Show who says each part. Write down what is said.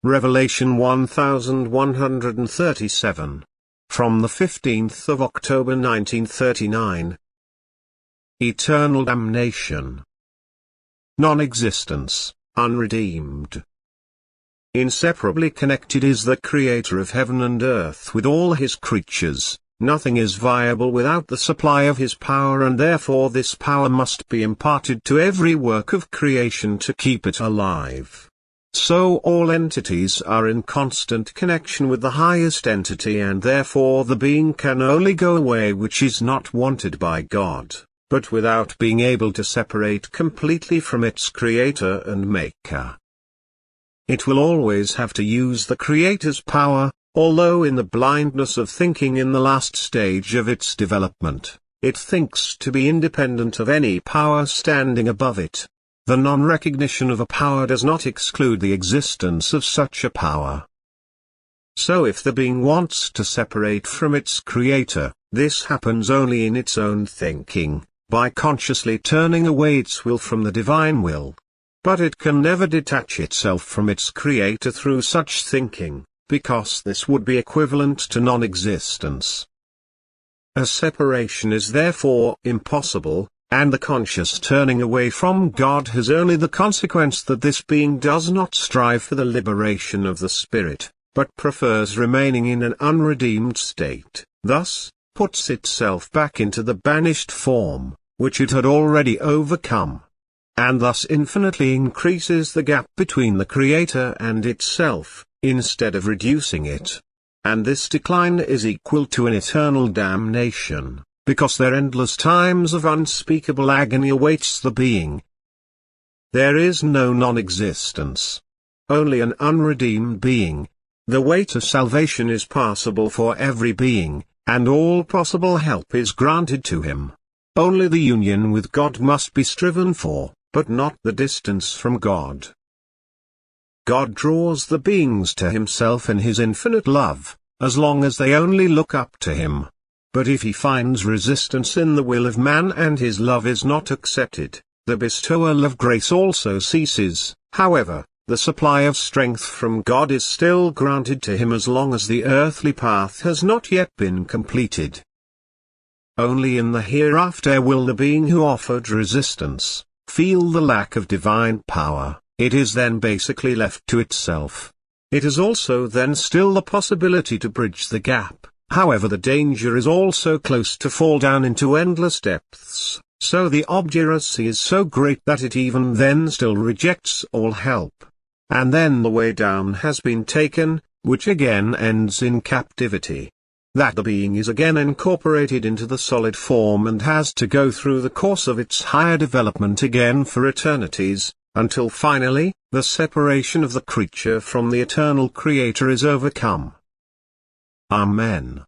Speaker 1: Revelation 1137. From the 15th of October 1939. Eternal damnation. Non-existence, unredeemed. Inseparably connected is the Creator of heaven and earth with all his creatures. Nothing is viable without the supply of his power, and therefore this power must be imparted to every work of creation to keep it alive. So all entities are in constant connection with the highest entity, and therefore the being can only go away which is not wanted by God, but without being able to separate completely from its creator and maker. It will always have to use the Creator's power, although in the blindness of thinking in the last stage of its development, it thinks to be independent of any power standing above it. The non-recognition of a power does not exclude the existence of such a power. So if the being wants to separate from its creator, this happens only in its own thinking, by consciously turning away its will from the divine will. But it can never detach itself from its creator through such thinking, because this would be equivalent to non-existence. A separation is therefore impossible, and the conscious turning away from God has only the consequence that this being does not strive for the liberation of the spirit, but prefers remaining in an unredeemed state, thus, puts itself back into the banished form, which it had already overcome. And thus infinitely increases the gap between the Creator and itself, instead of reducing it. And this decline is equal to an eternal damnation, because their endless times of unspeakable agony awaits the being. There is no non-existence. Only an unredeemed being. The way to salvation is passable for every being, and all possible help is granted to him. Only the union with God must be striven for, but not the distance from God. God draws the beings to himself in his infinite love, as long as they only look up to him. But if he finds resistance in the will of man and his love is not accepted, the bestowal of grace also ceases. However, the supply of strength from God is still granted to him as long as the earthly path has not yet been completed. Only in the hereafter will the being who offered resistance feel the lack of divine power. It is then basically left to itself. It has also then still the possibility to bridge the gap. However, the danger is also close to fall down into endless depths, so the obduracy is so great that it even then still rejects all help. And then the way down has been taken, which again ends in captivity. That the being is again incorporated into the solid form and has to go through the course of its higher development again for eternities, until finally, the separation of the creature from the eternal Creator is overcome. Amen.